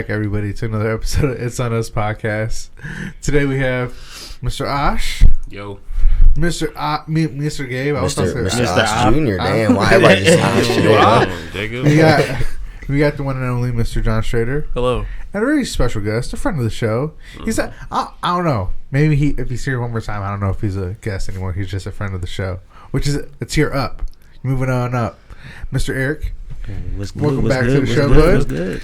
back, everybody, to another episode of It's On Us podcast. Today we have Mr. Ash. Yo. Mr. Gabe. Mr. Ash Jr. Damn, why am I just Ash? We got the one and only Mr. John Schrader. Hello. And a very special guest, a friend of the show. He's I don't know. Maybe if he's here one more time, I don't know if he's a guest anymore. He's just a friend of the show. Which is, it's here up. Moving on up. Mr. Aaric. Welcome back to the show, bud.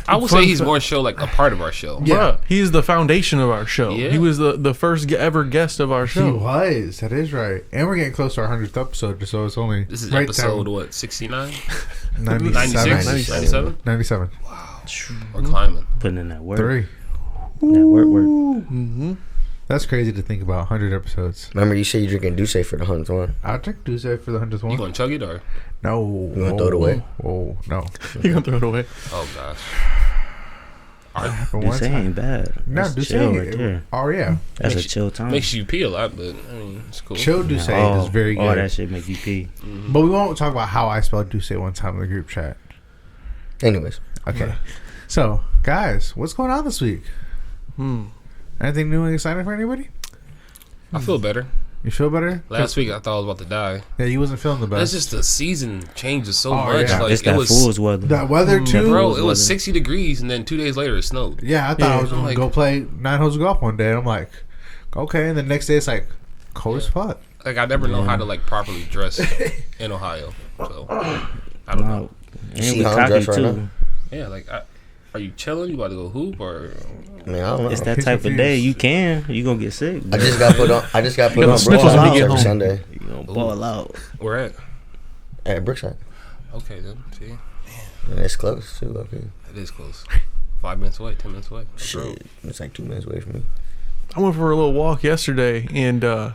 I would say he's more so like a part of our show. Yeah, bruh, he's the foundation of our show. Yeah. He was the first ever guest of our show. He was. That is right. And we're getting close to our 100th episode, so it's only... This is right episode, what, 69? 97? 97. Wow. We're climbing. Putting in that work. 3. That work. Mm-hmm. That's crazy to think about, 100 episodes. Remember, you said you're drinking Douce for the 100th one. I'll drink Douce for the 100th one. You gonna chug it or? No. You gonna throw it away? Oh, no. You gonna throw it away? Oh, gosh. Douce ain't bad. No, Douce chill right there. Oh, yeah. That's a chill time. Makes you pee a lot, but I mean, it's cool. Chill Douce is very good. Oh, that shit make you pee. Mm-hmm. But we won't talk about how I spelled Douce one time in the group chat. Anyways. Okay. So, guys, what's going on this week? Anything new and exciting for anybody? I feel better. You feel better? Last week I thought I was about to die. Yeah, you wasn't feeling the best. It's just the season changes so much. Yeah. Like, It's that fool's weather. That weather too, bro. It was 60 degrees, and then 2 days later it snowed. Yeah, I thought I was gonna go play 9 holes of golf one day, and I'm like, okay. And the next day it's like cold as fuck. Like I never know how to like properly dress in Ohio. So I don't know. And we cocky too. Now? Yeah, like are you chilling? You about to go hoop or? Man, I don't know. It's that type of day. You gonna get sick. Bro. I just got put on Brookside every Sunday. You gonna ball out. Where at? At Brookside. Okay then. See. And it's close too. Okay. It is close. 5 minutes away. 10 minutes away. Shit, it's like 2 minutes away from me. I went for a little walk yesterday, and I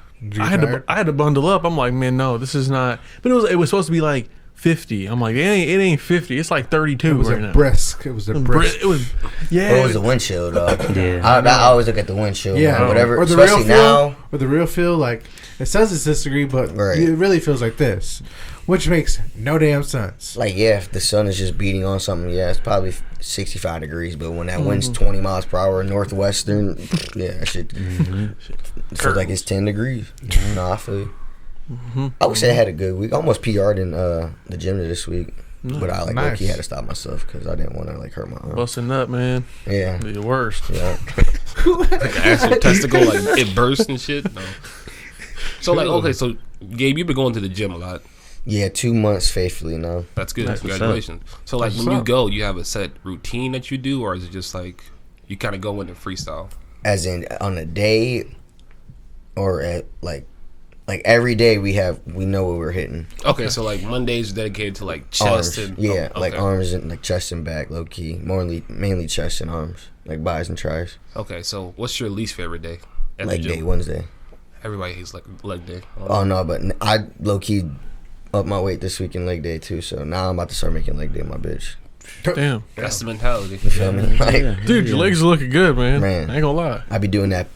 had to bundle up. I'm like, man, no, this is not. But it was supposed to be like 50. I'm like, it ain't 50. It's like 32. It was right a now. brisk. It was a brisk. It was, yeah. It was the windshield, dog. Yeah. I always look at the windshield. Yeah. Whatever. Or the especially real feel. now. Or the real feel, like it says it's this degree, but it really feels like this, which makes no damn sense. Like, yeah, if the sun is just beating on something, yeah, it's probably 65 degrees. But when that wind's 20 miles per hour northwestern, yeah, that shit feels like it's 10 degrees. No, I feel you. I would say I had a good week. I almost PR'd in the gym this week, but I low-key had to stop myself because I didn't want to hurt my arm. Busting up, man. Yeah, the worst. Yeah, like an actual testicle, like it burst and shit. No. So like, okay, so Gabe, you've been going to the gym a lot. Yeah, 2 months faithfully now. That's good. Congratulations. So like, when you go, you have a set routine that you do, or is it just like you kind of go into freestyle? As in on a day, or at like every day we know what we're hitting. Okay, so like Mondays are dedicated to like chest arms. and like arms and like chest and back, low key, mainly chest and arms, like bis and tris. Okay, so what's your least favorite day? Leg day, Wednesday. Everybody hates like leg day. Oh no, but I low key up my weight this week in leg day too. So now I'm about to start making leg day my bitch. Damn, that's the mentality. You feel me? Like, dude, your legs are looking good, man. I ain't gonna lie. I be doing that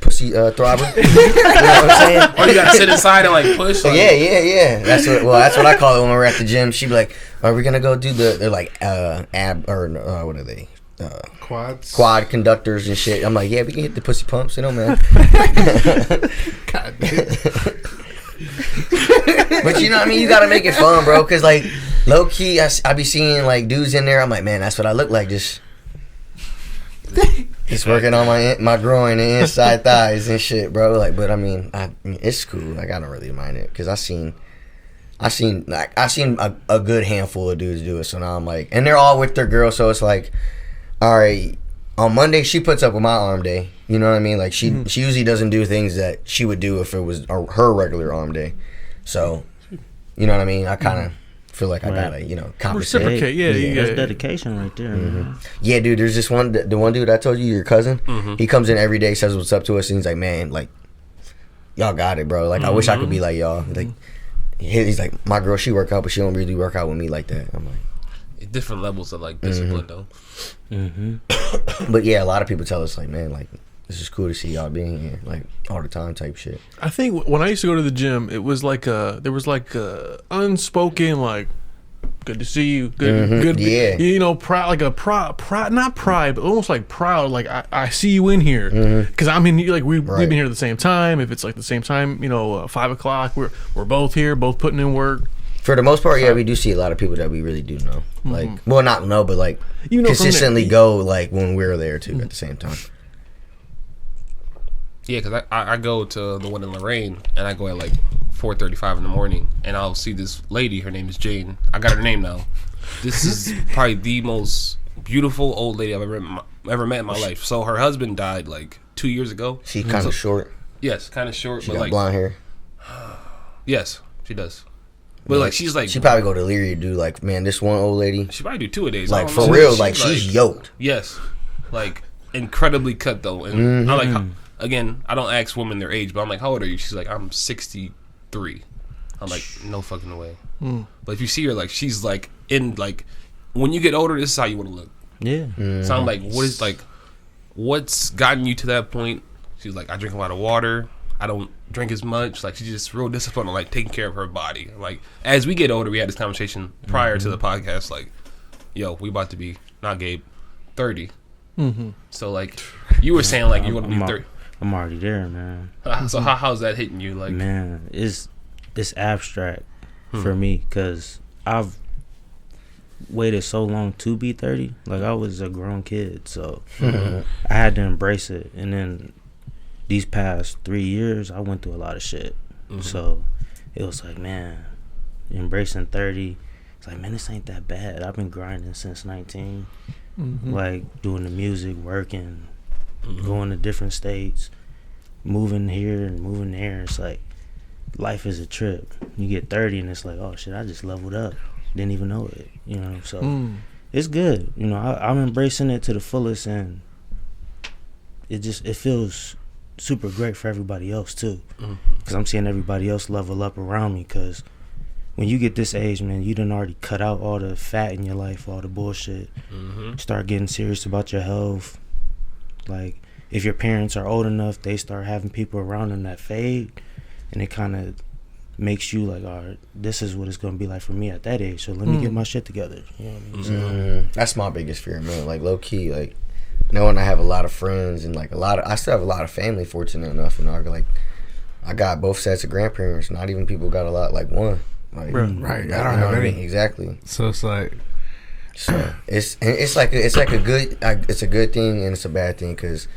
pussy throbber. You know what I'm saying? Or you gotta sit inside and like push. Like, yeah. That's what I call it when we're at the gym. She be like, "Are we gonna go do they're like ab or what are they? Quad conductors and shit." I'm like, "Yeah, we can hit the pussy pumps, you know, man." God damn. But you know what I mean? You gotta make it fun, bro. Cause like low key, I be seeing like dudes in there. I'm like, man, that's what I look like. Just working on my groin and inside thighs and shit, bro. Like, but I mean, it's cool. Like, I don't really mind it because I seen a good handful of dudes do it. So now I'm like, and they're all with their girl. So it's like, all right, on Monday she puts up with my arm day. You know what I mean? Like she usually doesn't do things that she would do if it was her regular arm day. So, you know what I mean? I kind of feel like I gotta, compensate. Reciprocate, yeah. That's dedication right there. Yeah, dude. There's this the one dude I told you, your cousin. He comes in every day, says what's up to us, and he's like, man, like, y'all got it, bro. Like, I wish I could be like y'all. Like, he's like, my girl, she work out, but she don't really work out with me like that. I'm like, different levels of like discipline though. But yeah, a lot of people tell us like, man, like, this is cool to see y'all being here, like, all the time type shit. I think when I used to go to the gym, it was like there was like a unspoken like good to see you. Good. Yeah. You know, proud, like a pride, not pride, but almost like proud. Like I see you in here because I'm in. Like we've been here at the same time. If it's like the same time, 5 o'clock, we're both here, both putting in work. For the most part, yeah, we do see a lot of people that we really do know. Like, well, not know, but like consistently go like when we're there too at the same time. Yeah, because I go to the one in Lorraine, and I go at like 4:35 in the morning, and I'll see this lady. Her name is Jane. I got her name now. This is probably the most beautiful old lady I've ever met in my life. So her husband died like 2 years ago. She's kind of short. Yes, kind of short. She but got like blonde hair. Yes, she does. But like she's like she probably go to Leary to do like, man, this one old lady. She probably do 2 a days. Like for real, like she's yoked. Yes, like incredibly cut though, and I like. Again, I don't ask women their age, but I'm like, how old are you? She's like, I'm 63. I'm like, no fucking way. But if you see her, like, she's like in like, when you get older, this is how you want to look. Yeah. So I'm like, what's gotten you to that point? She's like, I drink a lot of water. I don't drink as much. Like, she's just real disciplined on like taking care of her body. Like, as we get older, we had this conversation prior to the podcast. Like, yo, we about to be not Gabe, 30. So like, you were saying like you want to be 30. I'm already there, man. So how's that hitting you? Like, man, it's abstract for me because I've waited so long to be 30. Like I was a grown kid, so I had to embrace it. And then these past 3 years, I went through a lot of shit. So it was like, man, embracing 30. It's like, man, this ain't that bad. I've been grinding since 19, like doing the music, working. Going to different states, moving here and moving there. It's like life is a trip. You get 30 and it's like, oh shit, I just leveled up. Didn't even know it, So it's good. I'm embracing it to the fullest, and it feels super great for everybody else too. Because I'm seeing everybody else level up around me. Because when you get this age, man, you done already cut out all the fat in your life, all the bullshit. Start getting serious about your health. Like, if your parents are old enough, they start having people around them that fade, and it kind of makes you like, all right, this is what it's going to be like for me at that age, so let me get my shit together. You know what I mean? That's my biggest fear, man. Like, low-key, like, knowing I have a lot of friends and, like, I still have a lot of family, fortunate enough, I got both sets of grandparents. Not even people got a lot, like, one. Like, right. I don't have any. Exactly. So it's like... So it's a good thing and it's a bad thing because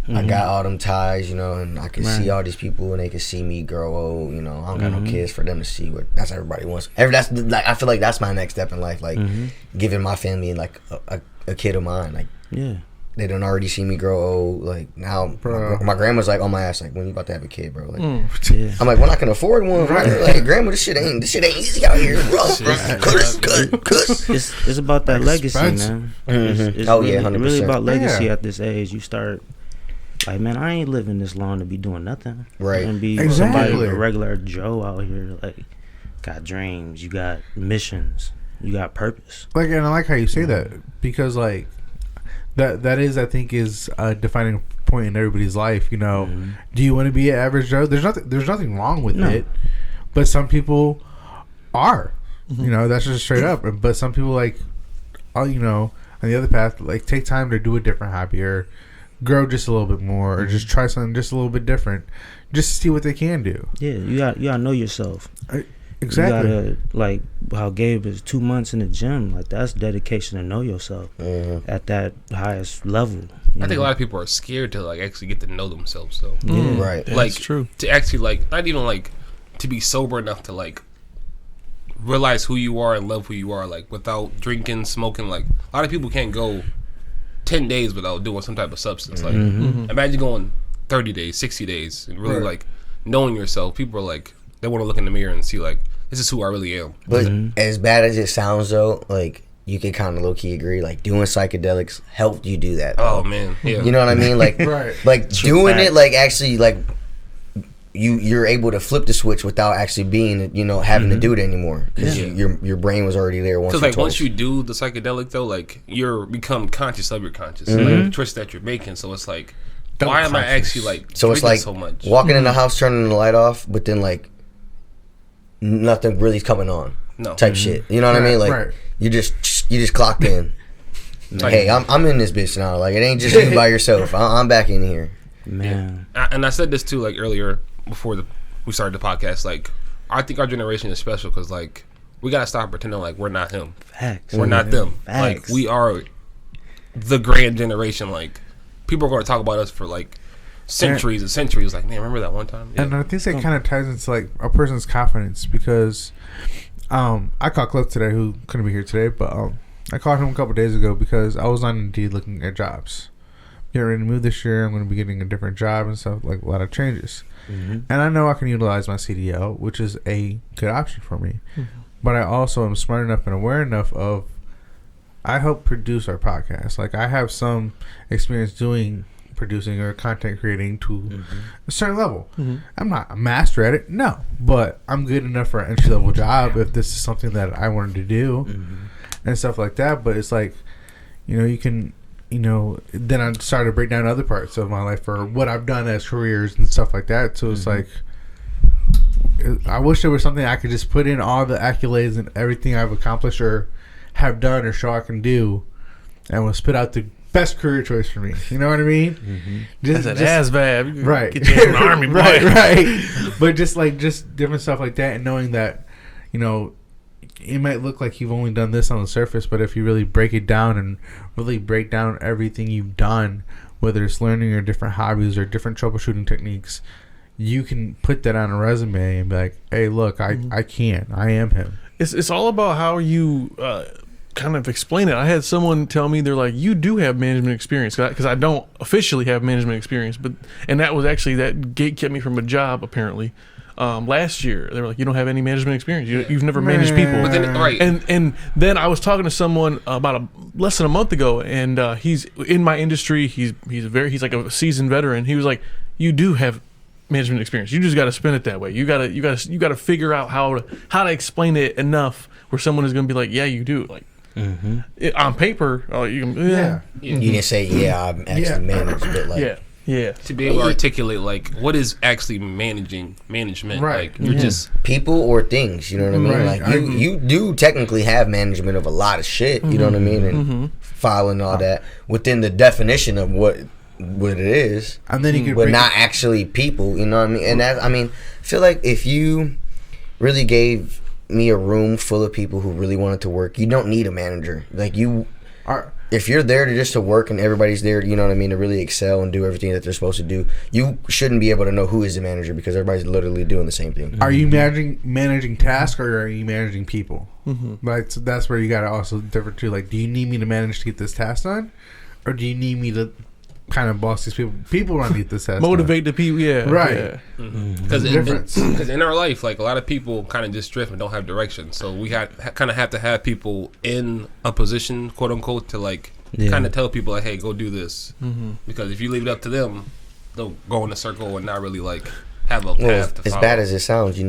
I got all them ties, and I can see all these people and they can see me grow old. I don't got no kids for them to see what that's everybody wants. That's like I feel like that's my next step in life, like giving my family like a kid of mine. Like they don't already see me grow old. Like now, my grandma's like on my ass, like when you about to have a kid, bro? Like I'm like, when I can afford one, right? Like grandma, this shit ain't easy out here, bro. Cuss. It's about that legacy, man. It's really, 100%. Really about legacy at this age. You start like, man, I ain't living this long to be doing nothing, right? And be somebody, a regular Joe out here, like got dreams, you got missions, you got purpose. Like, and I like how you say that because like. That is, I think, is a defining point in everybody's life. Do you want to be an average Joe? There's nothing wrong with it, but some people are. That's just straight up. But some people like, on the other path, like take time to do a different hobby or grow just a little bit more, or just try something just a little bit different, just to see what they can do. Yeah, you gotta know yourself. Exactly. You gotta, like how Gabe is 2 months in the gym, like that's dedication to know yourself at that highest level. I think a lot of people are scared to like actually get to know themselves though. Right. Like that's true. To actually like not even like to be sober enough to like realize who you are and love who you are, like without drinking, smoking. Like a lot of people can't go 10 days without doing some type of substance. Like imagine going 30 days, 60 days and really like knowing yourself. People are like, they want to look in the mirror and see like, this is who I really am. But as bad as it sounds though, like you can kind of low-key agree, like doing psychedelics helped you do that though. Oh man, yeah. You know what I mean? Like like doing it, like actually like you're able to flip the switch without actually being, having to do it anymore because your brain was already there once. Because like once you do the psychedelic though, like you're become conscious of your conscious, like the choice that you're making. So it's like, why am I actually like so it's like so much? Walking in the house, turning the light off, but then like nothing really's coming on. type shit. You know what I mean? Like you just clocked in. Like, hey, I'm in this bitch now. Like it ain't just you by yourself. I'm back in here. Man. And I said this too, like earlier before we started the podcast. Like I think our generation is special because like we gotta stop pretending like we're not him. Facts. We're not them. Facts. Like we are the grand generation. Like people are going to talk about us for like centuries and centuries. Like, man, remember that one time? And I think that kind of ties into like a person's confidence because I called Cliff today, who couldn't be here today, but I called him a couple days ago because I was on Indeed looking at jobs. Getting ready to move this year, I'm going to be getting a different job and stuff, like a lot of changes. And I know I can utilize my CDL, which is a good option for me. But I also am smart enough and aware enough of I help produce our podcast. Like I have some experience doing producing or content creating to a certain level. I'm not a master at it, no, but I'm good enough for an entry level job if this is something that I wanted to do and stuff like that. But it's like, you can, then I started to break down other parts of my life for what I've done as careers and stuff like that. So it's like, I wish there was something I could just put in all the accolades and everything I've accomplished or have done or show I can do and will spit out the best career choice for me. You know what I mean? Just ASVAB. Right. Get you in the army, boy. right. But just different stuff like that and knowing that, it might look like you've only done this on the surface, but if you really break it down and really break down everything you've done, whether it's learning or different hobbies or different troubleshooting techniques, you can put that on a resume and be like, hey, look, I am him. It's all about how you kind of explain it. I had someone tell me, they're like, you do have management experience, because I don't officially have management experience, and that was actually, that gate kept me from a job apparently. Last year they were like, you don't have any management experience, you've never managed people. But then, right. And then I was talking to someone about less than a month ago, and he's in my industry, he's like a seasoned veteran. He was like, you do have management experience, you just got to spin it that way. You got to figure out how to explain it enough where someone is going to be like, yeah, you do. Like on paper, you can you didn't say I'm actually managed, but like to be able to articulate like what is actually management, right? Like you're just people or things, you know what I mean? Right. Like you do technically have management of a lot of shit, you know what I mean, and following all that within the definition of what it is, and then you can, but not actually people, you know what I mean? And that, I feel like if you really gave me a room full of people who really wanted to work, you don't need a manager. Like you are. If you're there to work and everybody's there, you know what I mean, to really excel and do everything that they're supposed to do, you shouldn't be able to know who is the manager because everybody's literally doing the same thing. Are you managing tasks or are you managing people? Like, so that's where you got to also differ too. Like, do you need me to manage to get this task done, or do you need me to kind of boss these people? People want to get this task motivate the people, right? Because in our life, like a lot of people kind of just drift and don't have direction. So we kind of have to have people in a position, quote unquote, to like kind of tell people like, hey, go do this. Because if you leave it up to them, they'll go in a circle and not really like have a path to follow. As bad as it sounds,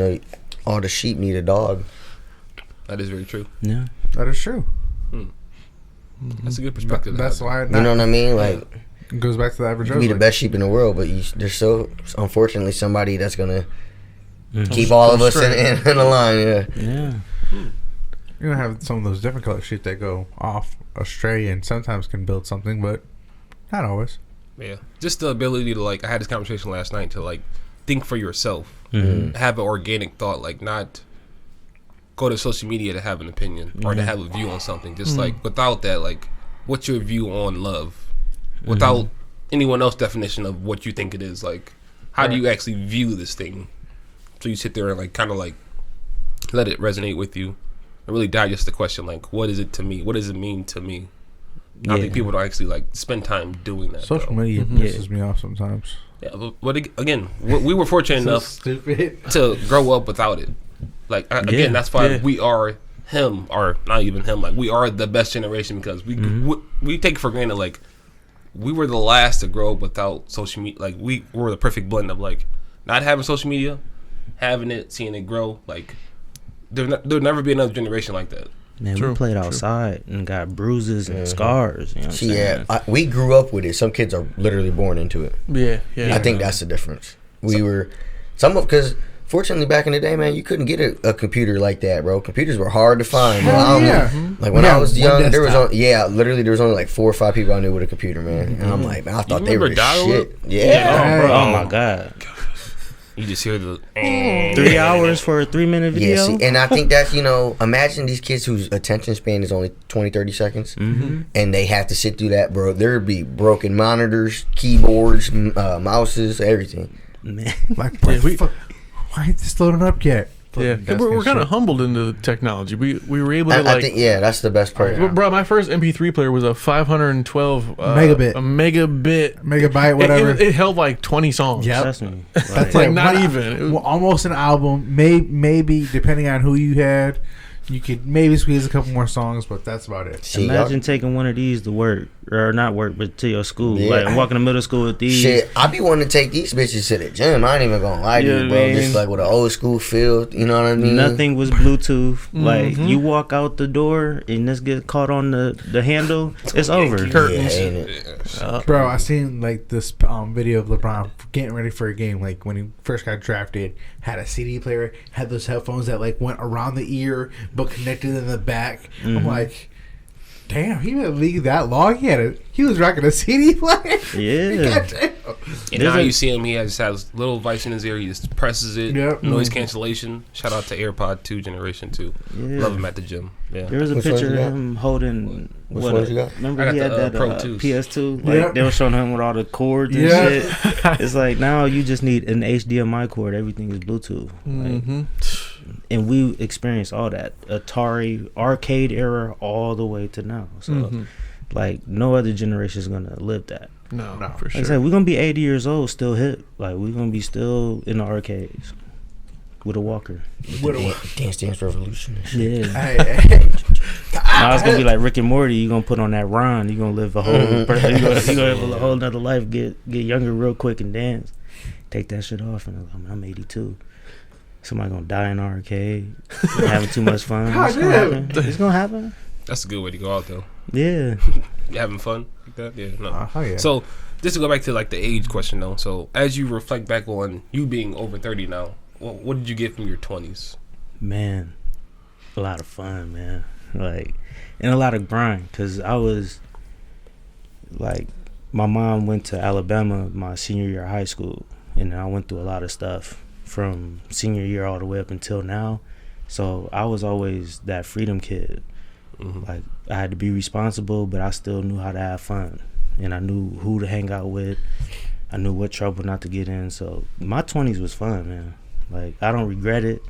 all the sheep need a dog. That is very true. Yeah, that is true. That's a good perspective. That's why. You know what I mean? Like. It goes back to the average. You be the best sheep in the world, but there's so unfortunately somebody that's gonna keep all of us in the line. Yeah. You're gonna have some of those different color sheep that go off astray and sometimes can build something, but not always. Yeah, just the ability to like. I had this conversation last night to like think for yourself, have an organic thought, like not go to social media to have an opinion or to have a view on something. Just like without that, like what's your view on love? Without anyone else's definition of what you think it is, like how do you actually view this thing? So you sit there and like kind of like let it resonate with you and really digest the question, like what is it to me? What does it mean to me? I think people don't actually like spend time doing that. Social media pisses me off sometimes. Yeah, but again, we were fortunate enough to grow up without it. Like again, that's why we are him, or not even him. Like we are the best generation because we take it for granted. Like we were the last to grow up without social media. Like we were the perfect blend of like not having social media, having it, seeing it grow. Like there'll never be another generation like that. Man, we played outside and got bruises and scars. You know what I'm saying? We grew up with it. Some kids are literally born into it. Yeah. I think that's the difference. We were because Fortunately, back in the day, man, you couldn't get a computer like that, bro. Computers were hard to find. Bro. Hell yeah. Like when I was young, there was desktop. literally there was only like 4 or 5 people I knew with a computer, man. And I'm like, man, I thought they were the shit. Yeah. Oh my god. You just hear the 3 hours for a 3-minute video. Yeah, see, and I think that's, imagine these kids whose attention span is only 20, 30 seconds, and they have to sit through that, bro. There'd be broken monitors, keyboards, mouses, everything. Man. Like, why ain't this loading up yet? Yeah, we're kind of humbled into the technology. We were able to I think that's the best part. Yeah. Bro, my first MP3 player was a 512 megabyte, whatever. It held like 20 songs. Yep. Trust me. That's like not even. It was, almost an album. Maybe depending on who you had, you could maybe squeeze a couple more songs, but that's about it. See, imagine taking one of these to work, or not work, but to your school. Yeah. Like, I'm walking to middle school with these. Shit, I be wanting to take these bitches to the gym. I ain't even gonna lie to you, bro. Man. Just like with an old school feel, you know what I mean? Nothing was Bluetooth. Like, you walk out the door and this get caught on the handle, it's over. curtains. Yeah, ain't it? Bro, I seen like this video of LeBron getting ready for a game. Like when he first got drafted, had a CD player, had those headphones that like went around the ear but connected in the back. I'm like, damn, he been in the league that long. He was rocking a CD player. Yeah. Goddamn. And now you see him, he just has a little device in his ear, he just presses it, Yep. noise cancellation. Shout out to AirPod 2 Generation 2. Yeah. Love him at the gym. Yeah. There was a Which picture ones of you got? him holding. Which ones you got? Remember I got he had the, that Pro 2s. PS2? Like, Yep. they were showing him with all the cords and Yeah. shit. It's like now you just need an HDMI cord. Everything is Bluetooth. Like, and we experienced all that. Atari, arcade era, all the way to now. So, like, no other generation is going to live that. No, No. for Like sure. I said, we're going to be 80 years old, still hip. Like, we're going to be still in the arcades with a walker. Dance Dance Revolution. And shit. Yeah. Hey. Now it's gonna be like Rick and Morty. You gonna put on that Ron. You gonna live a whole. You gonna live a whole nother life. Get younger real quick and dance. Take that shit off and I'm 82. Somebody gonna die in an arcade. Having too much fun. It's gonna happen. It's gonna happen. That's a good way to go out, though. Yeah. You having fun like that? Yeah, no. Yeah. So, just to go back to like the age question, though. So, as you reflect back on you being over 30 now, what did you get from your 20s? Man, a lot of fun, man. Like, and a lot of grind. Cause I was like, my mom went to Alabama my senior year of high school, and I went through a lot of stuff from senior year all the way up until now. So I was always that freedom kid. Like, I had to be responsible, but I still knew how to have fun, and I knew who to hang out with. I knew what trouble not to get in. So my 20s was fun, man. Like, I don't regret it.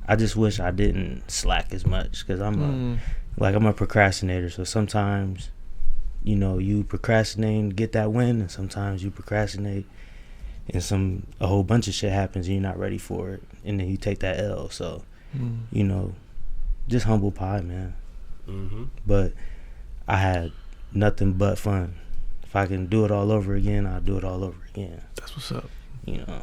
I just wish I didn't slack as much, because I'm a procrastinator. So sometimes, you procrastinate and get that win, and sometimes you procrastinate and a whole bunch of shit happens and you're not ready for it, and then you take that L. So, just humble pie, man. But I had nothing but fun. If I can do it all over again, I'll do it all over again. That's what's up. Yeah.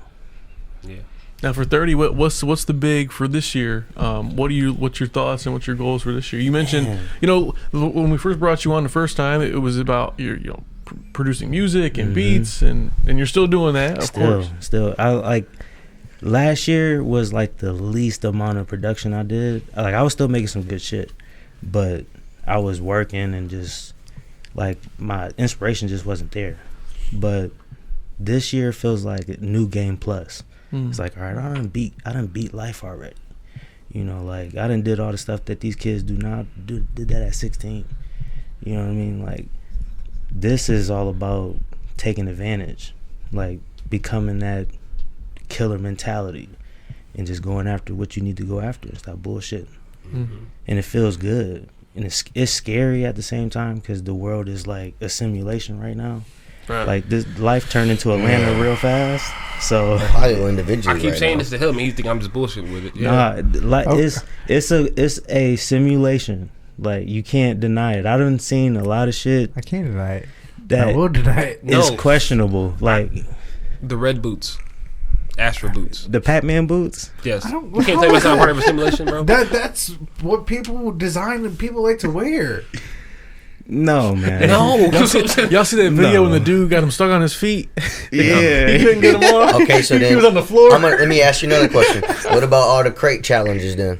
Now for 30, what's the big for this year? What's your thoughts and what's your goals for this year? You mentioned, when we first brought you on the first time, it was about your, producing music and beats, and you're still doing that, of course. Still, I like. Last year was like the least amount of production I did. Like, I was still making some good shit, but I was working and just like my inspiration just wasn't there. But this year feels like a new game plus. It's like, all right, I done beat life already. Like, I done did all the stuff that these kids did that at 16. You know what I mean? Like, this is all about taking advantage, like becoming that killer mentality and just going after what you need to go after and stop bullshitting. And it feels good, and it's scary at the same time, because the world is like a simulation right now. Like, this life turned into Atlanta real fast. So Ohio individual. I keep right saying now. this to him, and he think I'm just bullshitting with it. it's a simulation. Like, you can't deny it. I done seen a lot of shit I can't deny it. that I will deny it. is No. questionable. Like The red boots, Astra boots. the Pac-Man boots. Yes. I don't- You can't tell me that's not part of a simulation, bro. That's what people design and people like to wear. No, man. No. Y'all see that video when the dude got him stuck on his feet? Yeah. He couldn't get him off. Okay, so then he was on the floor. let me ask you another question. What about all the crate challenges then?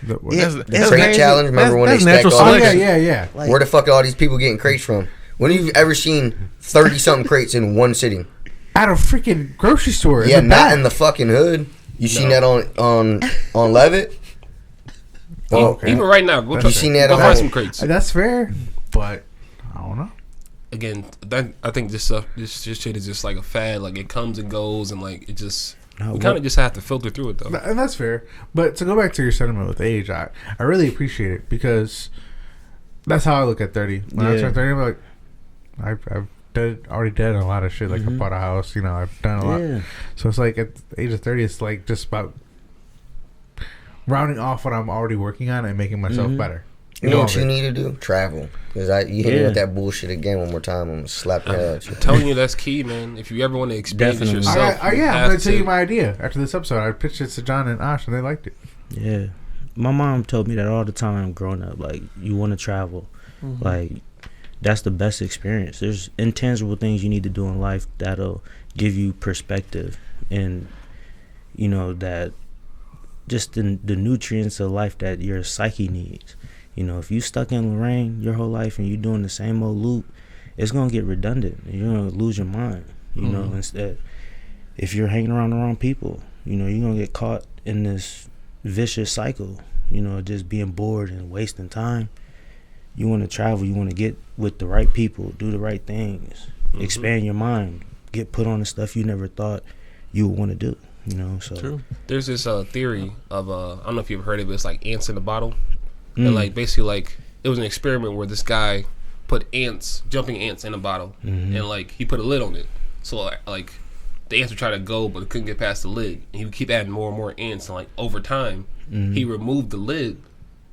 The The crate challenge, remember when they stacked natural all selection. yeah. Where the fuck are all these people getting crates from? When have you ever seen 30-something crates in one sitting? At a freaking grocery store. Yeah, in the not back. in the fucking hood. You seen that on Levitt? Well, Okay. Even right now, go, You seen that go on- find some crates. That's fair, but I don't know. Again, I think this stuff, this shit is just like a fad. Like it comes and goes, and like it just we kind of just have to filter through it though. And that's fair. But to go back to your sentiment with age, I really appreciate it because that's how I look at 30. When I Yeah. turn 30, I'm like, I've already done a lot of shit. Like I bought a house, I've done a lot. Yeah. So it's like at the age of 30, it's like just about rounding off what I'm already working on and making myself better. you know what you need to do? Travel. Because you hit me Yeah. with that bullshit again one more time, I'm going to slap your head. I'm telling you, that's key, man. If you ever want to experience it Definitely. yourself, I'm have going to tell you my idea after this episode. I pitched it to John and Ash, and they liked it. Yeah. My mom told me that all the time growing up. Like, you want to travel. Like, that's the best experience. There's intangible things you need to do in life that'll give you perspective and, that just the nutrients of life that your psyche needs. If you stuck in Lorraine your whole life and you're doing the same old loop, it's going to get redundant. You're going to lose your mind, instead. If you're hanging around the wrong people, you're going to get caught in this vicious cycle, just being bored and wasting time. You want to travel, you want to get with the right people, do the right things, expand your mind, get put on the stuff you never thought you would want to do, so. True. There's this theory of I don't know if you've heard of it. It's like ants in a bottle, and like basically like it was an experiment where this guy put jumping ants in a bottle, and like he put a lid on it. So like the ants would try to go, but it couldn't get past the lid, and he would keep adding more and more ants, and like over time, he removed the lid,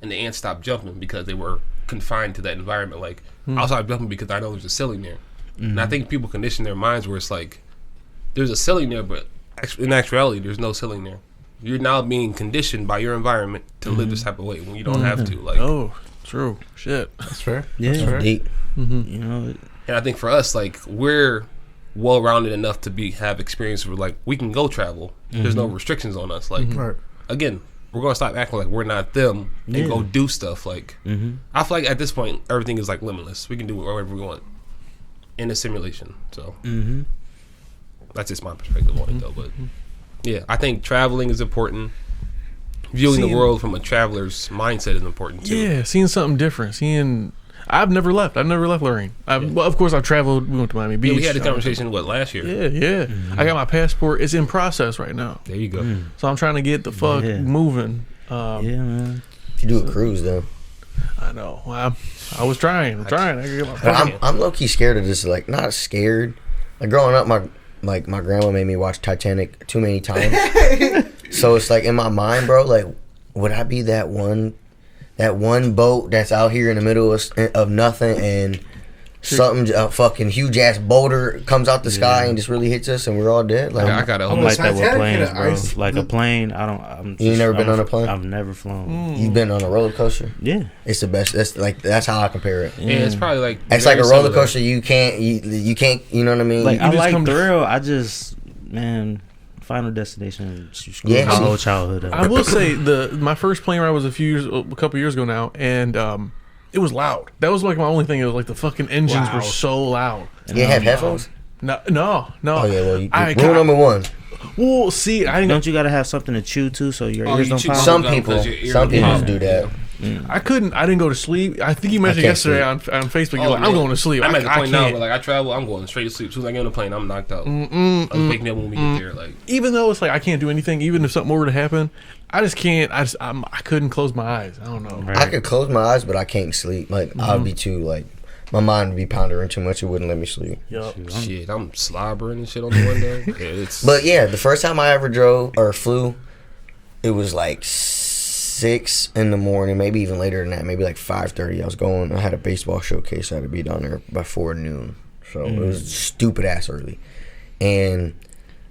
and the ants stopped jumping because they were confined to that environment. Like I'll stop jumping because I know there's a ceiling there, and I think people condition their minds where it's like there's a ceiling there, but in actuality there's no ceiling there. You're now being conditioned by your environment to live this type of way when you don't have to. Like, Oh, true. Shit. That's fair. Yeah. That's fair. Deep. and I think for us, like we're well-rounded enough to have experience where like we can go travel. There's no restrictions on us. Like Right. again, we're gonna stop acting like we're not them and go do stuff. Like I feel like at this point everything is like limitless. We can do whatever we want in a simulation. So that's just my perspective on it though. But yeah, I think traveling is important. Viewing the world from a traveler's mindset is important too. Yeah, seeing something different. I've never left Lorraine. Well, of course, I've traveled. We went to Miami Beach. Yeah, we had a conversation last year. Yeah. I got my passport. It's in process right now. There you go. So I'm trying to get the fuck moving. Yeah, man. If you do a cruise, though. I know. I was trying. I could get my But I'm low-key scared of this. Like, not scared. Like, growing up, my grandma made me watch Titanic too many times. So it's like in my mind, bro, like, would I be that one boat that's out here in the middle of nothing and a fucking huge ass boulder comes out the sky and just really hits us and we're all dead? Like, I gotta I'm hope like that with Titanic planes, hit bro. Like a plane, You never been on a plane? I've never flown. you've been on a roller coaster. Yeah. It's the best. That's how I compare it. and it's probably like It's like a very roller similar. coaster. You can't. You know what I mean? Like, You I just like come to- thrill. I just, man, Final Destination screwed Yeah, my see- whole childhood up. I will say my first plane ride was a couple years ago now, and it was loud. That was like my only thing. It was like the fucking engines were so loud. you have headphones. No. Oh yeah, well, I rule number one. Well, see, I didn't. Don't you gotta have something to chew to so your Oh, ears you don't chew pop? Some gum people, 'cause your ear some people will pop. do that. I couldn't. I didn't go to sleep. I think you mentioned can't yesterday sleep. on Facebook. You're Oh, like, man. I'm going to sleep. I'm at the I point now can't. where like I travel, I'm going straight to sleep. As soon as I get on the plane, I'm knocked out. I'll wake me up when we get there. Like Even though it's like I can't do anything, even if something were to happen, I just can't. I couldn't close my eyes. I don't know. Right. I could close my eyes, but I can't sleep. Like I'd be too my mind would be pondering too much. It wouldn't let me sleep. Yup. shit, I'm slobbering and shit on the window. Yeah, it's But yeah, the first time I ever drove or flew, it was like 6 in the morning, maybe even later than that, maybe like 5:30. I had a baseball showcase. I had to be down there by 4 noon. So it was stupid ass early. And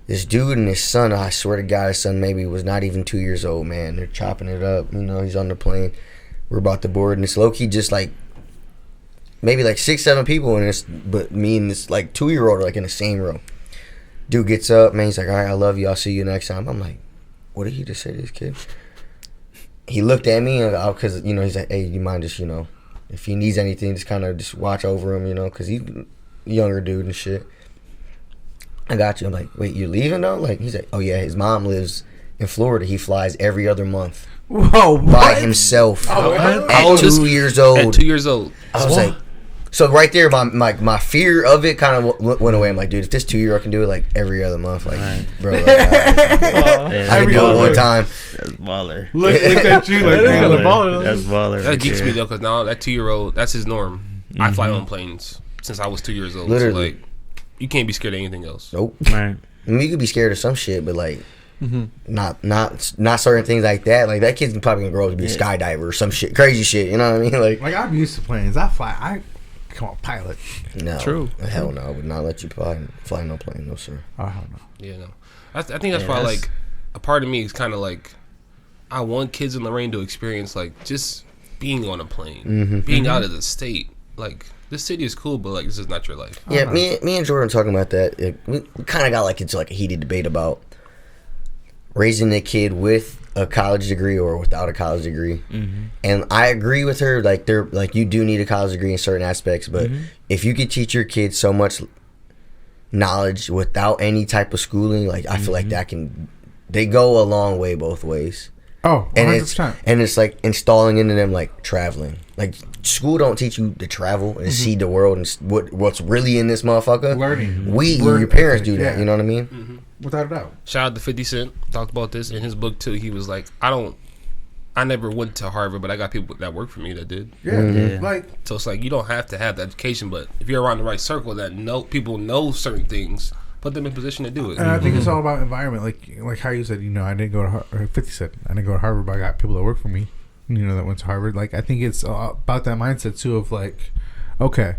this dude and his son, I swear to God, his son maybe was not even 2 years old, man. They're chopping it up. He's on the plane. We're about to board, and it's low-key just like maybe like 6-7 people in this, but me and this like 2-year-old are like in the same row. Dude gets up, man. He's like, all right, I love you. I'll see you next time. I'm like, what did he just say to this kid? He looked at me because he's like, hey, you mind just if he needs anything, just kind of just watch over him, because he's a younger dude and shit. I got you. I'm like, wait, you're leaving though? Like, he's like, oh yeah, his mom lives in Florida. He flies every other month. Whoa, what? By himself. At 2 years old. At 2 years old. I was like, so right there, my fear of it kind of went away. I'm like, dude, if this 2-year-old can do it like every other month, like, bro, like, I can do it one time. That's baller. Look at you like baller. That's baller. That geeks me though, because now that 2-year-old, that's his norm. I fly on planes since I was 2 years old. Literally. So like, you can't be scared of anything else. Nope. Right. I mean, you could be scared of some shit, but like, not certain things like that. Like that kid's probably gonna grow up to be a skydiver or some shit, crazy shit. You know what I mean? Like I'm used to planes. I come on, pilot. no, True. Hell no, I would not let you fly no plane, no sir. Oh hell no. Yeah, no. I think that's why like a part of me is kind of like I want kids in Lorraine to experience like just being on a plane, being out of the state. Like this city is cool, but like this is not your life. Yeah, me and Jordan talking about that. We kind of got like into like a heated debate about raising a kid with a college degree or without a college degree. And I agree with her. Like they're like you do need a college degree in certain aspects, but if you could teach your kids so much knowledge without any type of schooling, like I feel like they go a long way both ways. Oh, 100%. And it's like installing into them like traveling. Like school don't teach you to travel and see the world and what's really in this motherfucker. Learning. Your parents do that. Yeah. You know what I mean? Without a doubt. Shout out to 50 Cent. Talked about this in his book too. He was like, I never went to Harvard, but I got people that work for me that did. Yeah. Like, So it's like you don't have to have the education, but if you're around the right circle that people know certain things, put them in position to do it. and I think it's all about environment. Like how you said, I didn't go to Harvard. 50 said, I didn't go to Harvard, but I got people that work for me, that went to Harvard. Like, I think it's about that mindset too of like, okay,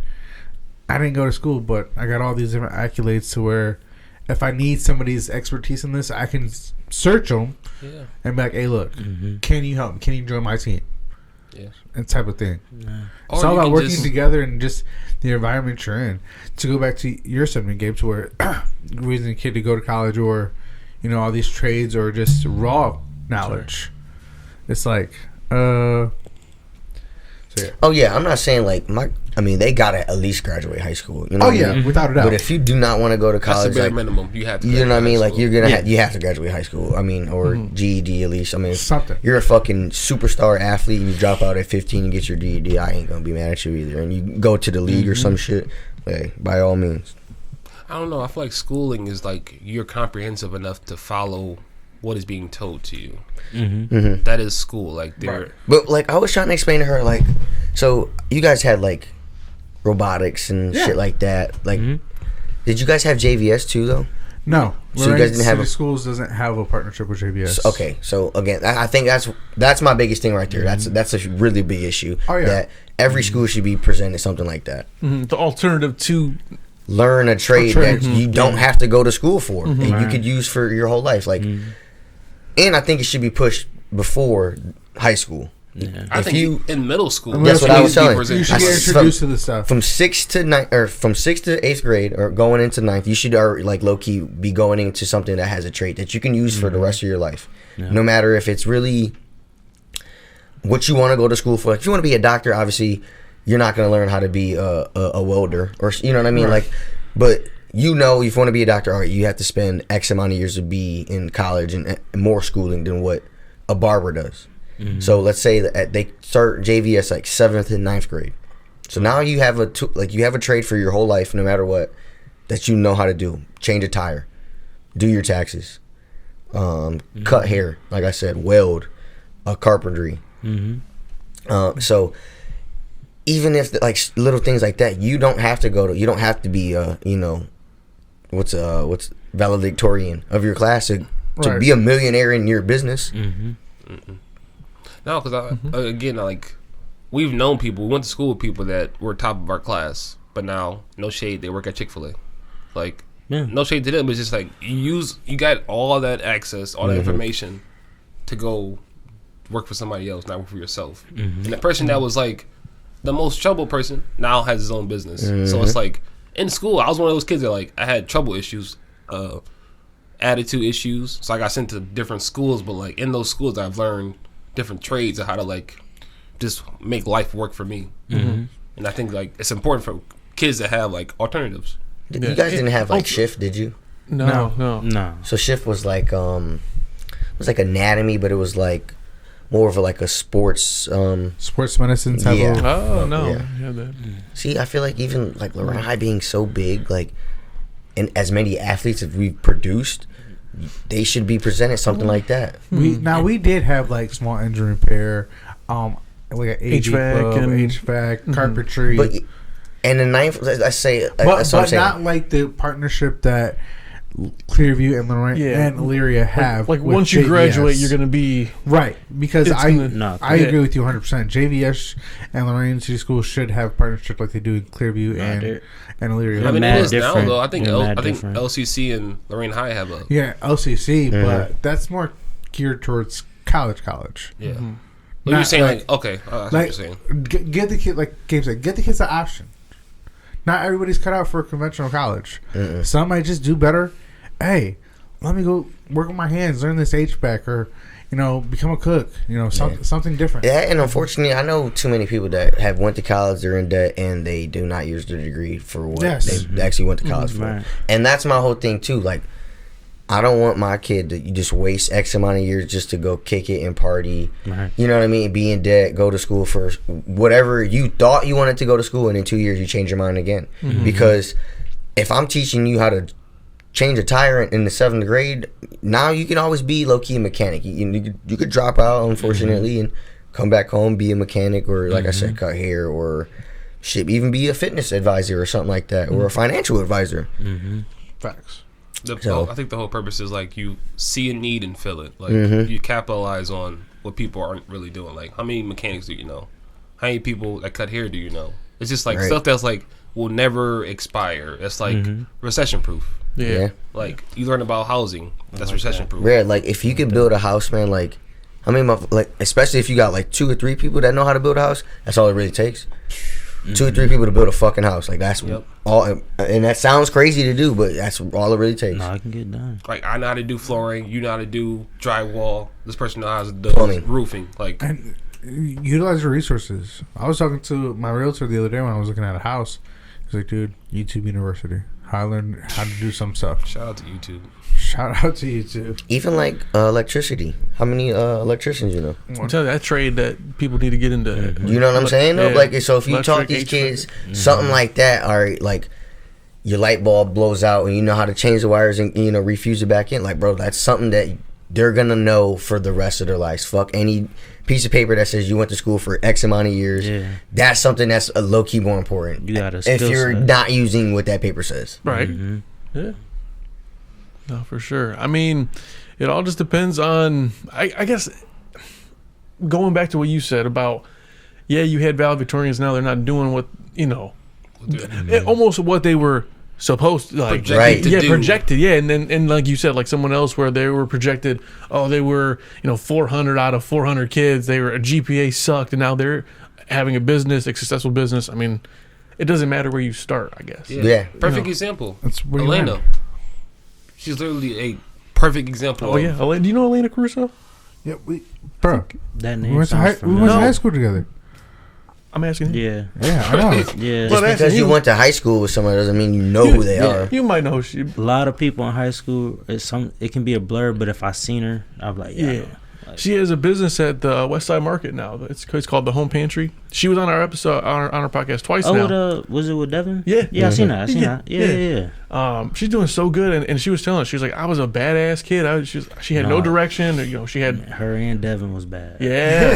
I didn't go to school, but I got all these different accolades to where if I need somebody's expertise in this, I can search them and be like, hey, look, can you help me? Can you join my team? Yes. And type of thing. Or It's all you about can working just- together and just the environment you're in. To go back to your segment, Gabe, to where raising a kid to go to college or, all these trades or just raw knowledge. It's like, so yeah. Oh yeah, I'm not saying like they gotta at least graduate high school. You know? Oh what I yeah, mean? without a doubt. But if you do not want to go to That's college, the bare like, minimum. You have to. you know what I mean? Like graduate you're high gonna you have to graduate high school. I mean, or GED at least. I mean, Something. You're a fucking superstar athlete and you drop out at 15 and get your GED. I ain't gonna be mad at you either. And you go to the league or some shit. Hey, by all means. I don't know. I feel like schooling is like you're comprehensive enough to follow what is being told to you. That is school. Like they're But like I was trying to explain to her, like, so you guys had like robotics and shit like that. Like, did you guys have JVS too though? No. So you guys didn't have City Schools doesn't have a partnership with JBS. Okay, so again, I think that's my biggest thing right there. That's a really big issue. Oh, yeah. That every school should be presented something like that. The alternative to Learn a trade that you don't have to go to school for, and you could use for your whole life. Like, and I think it should be pushed before high school. I If think you- in middle school. That's what I was telling you. You should get From- introduced to the stuff. From 6th to 9th, or from 6th to 8th grade, or going into 9th, you should like low key be going into something that has a trait that you can use for the rest of your life. No matter if it's really what you want to go to school for. Like, if you want to be a doctor, obviously you're not going to learn how to be a welder, or you know what I mean. Like, but if you want to be a doctor, all right, you have to spend X amount of years to be in college and more schooling than what a barber does. So let's say that they start JVS like 7th and 9th grade. So now you have you have a trade for your whole life, no matter what, that you know how to do. Change a tire, do your taxes, cut hair, like I said, weld, carpentry. So even if like little things like that, you don't have to you don't have to be what's valedictorian of your class to be a millionaire in your business. No, because again, like we've known people. We went to school with people that were top of our class, but now no shade, they work at Chick-fil-A. Like no shade to them, but it's just like you got all that access, all that information to go work for somebody else, not work for yourself. And the person that was like the most troubled person now has his own business. So it's like in school, I was one of those kids that like I had trouble issues, attitude issues. So I got sent to different schools, but like in those schools, I've learned different trades of how to like just make life work for me. And I think like it's important for kids to have like alternatives. You guys didn't have like shift, did you? No. So shift was like it was like anatomy, but it was like more of a sports sports medicine type Yeah. of. Oh no. Yeah. Yeah, that. See, I feel like even like Lorraine High being so big, like, and as many athletes as we've produced, they should be presented something like that. We did have like small injury repair, like an HVAC club, and- HVAC, carpentry, But and the ninth, I say, but that's what I'm saying. not like the partnership that Clearview and Lorraine and Elyria have. Like with once you JVS. graduate, you're gonna be right, because It's I gonna- agree with you 100%. JVS and Lorraine City Schools should have partnership like they do in Clearview and Elyria. I mean, mad it is now different. though. I think You're mad I think different. LCC and Lorraine High have a LCC, but that's more geared towards college. yeah. Not Well, you're saying like- like okay, that's what Like, you're saying. give the kid, like Gabe said, get the kids the option. Not everybody's cut out for a conventional college. Some might just do better. Hey, let me go work with my hands, learn this HVAC, or become a cook. Something different. Yeah, and unfortunately, I know too many people that have went to college, they're in debt, and they do not use their degree for what they actually went to college for. Right. And that's my whole thing too. Like, I don't want my kid to just waste X amount of years just to go kick it and party. Right. You know what I mean? Be in debt, go to school for whatever you thought you wanted to go to school, and in 2 years you change your mind again. Because if I'm teaching you how to change a tire in the 7th grade, now you can always be low-key a mechanic. You could drop out, unfortunately, and come back home, be a mechanic, or like I said, cut hair, or shit, even be a fitness advisor or something like that, or a financial advisor. Facts. I think the whole purpose is like you see a need and fill it. Like you capitalize on what people aren't really doing. Like how many mechanics do you know? How many people that cut hair do you know? It's just like stuff that's like will never expire. It's like recession proof. yeah. Like you learn about housing. That's recession proof. Rare, like if you could build a house, man, like how many, like especially if you got like 2 or 3 people that know how to build a house, that's all it really takes. 2 or 3 people to build a fucking house, like that's all. And that sounds crazy to do, but that's all it really takes. No, I can get done. Like I know how to do flooring. You know how to do drywall. This person knows how to do Plumbing. roofing. Like And utilize your resources. I was talking to my realtor the other day when I was looking at a house. He's like, dude, YouTube University. How I learned how to do some stuff. shout out to YouTube. Shout out to YouTube. Even like electricity. How many electricians you know? I'm telling you, that trade that people need to get into. You know what I'm saying? Though? Yeah. Like, so if you taught Electric, these HVAC. kids something like that, or like your light bulb blows out and you know how to change the wires and refuse it back in, like, bro, that's something that they're gonna know for the rest of their lives. Fuck any piece of paper that says you went to school for X amount of years. Yeah. That's something that's a low key more important. You got a if skill you're set. not using what that paper says. Right. Yeah. No, for sure. I mean, it all just depends on. I guess going back to what you said about, you had valedictorians, now they're not doing what almost what they were supposed to, like, Projected Right. to do. projected, and like you said, like someone else where they were projected, they were 400 out of 400 kids, they were a GPA sucked, and now they're having a business, a successful business. I mean, it doesn't matter where you start, I guess. Yeah. Perfect example. That's where you Elena. learn. She's literally a perfect example. Oh yeah, do you know Elena Caruso? Yeah, bro. That We name went to sounds high familiar. school together. I'm asking you. Yeah, Yeah, I know. yeah. Just Well, because you went to high school with someone doesn't mean you know who they are. You might know she. A lot of people in high school, it can be a blur, but if I seen her, I'm like, yeah. Yeah. She has a business at the West Side Market now. It's called the Home Pantry. She was on our episode on our podcast twice now. Was it with Devin? Yeah. Yeah, I seen that. Yeah. Yeah. She's doing so good, and she was telling us, she was like, I was a badass kid. She had no direction. She had. Her and Devin was bad. Yeah.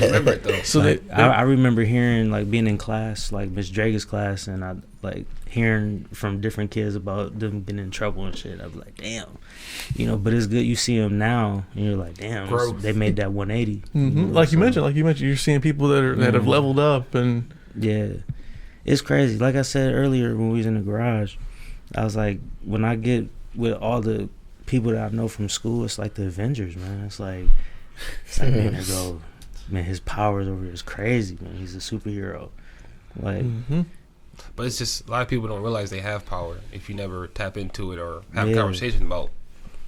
Remember it though. So Like, I remember hearing, like, being in class, like Miss Drager's class, and I like hearing from different kids about them getting in trouble and shit. I was like, damn, but it's good. You see them now, and you're like, damn, Growth. they made that 180. like you mentioned, you're seeing people that have leveled up, and Yeah, it's crazy. Like I said earlier when we was in the garage, I was like, when I get with all the people that I know from school, it's like the Avengers, man. It's like man, they go man, his powers over here is crazy, man. He's a superhero. Like, but it's just a lot of people don't realize they have power if you never tap into it or have a conversation about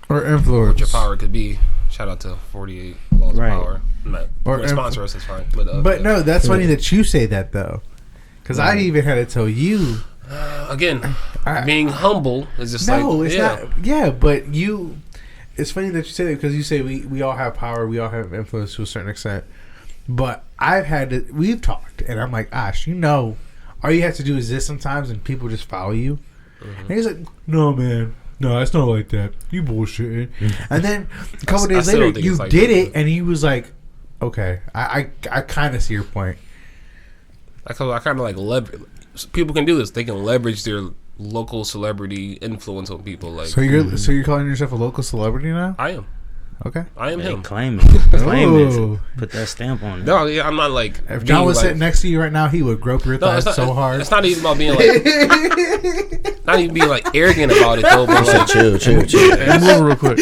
or influence what your power could be. Shout out to 48 Laws of Power. Or sponsor us, it's fine. But no, that's funny that you say that though, because I even had to tell you. Again, being humble is just not. Yeah, but you. It's funny that you say that because you say we all have power, we all have influence to a certain extent. But we've talked, and I'm like, Ash, all you have to do is this sometimes, and people just follow you. And he's like, no, man. No, it's not like that. You bullshitting. And then a couple days later, you did it, and he was like, okay, I kind of see your point. I kind of like leverage. People can do this. They can leverage their local celebrity influence on people. Like, so you're calling yourself a local celebrity now? I am. Okay. I am him. Claim it. Put that stamp on it. No, yeah, I'm not like. If John was sitting next to you right now, he would grope your thighs so hard. It's not even about being like. Not even being like arrogant about it though. But like, chill. And move real quick.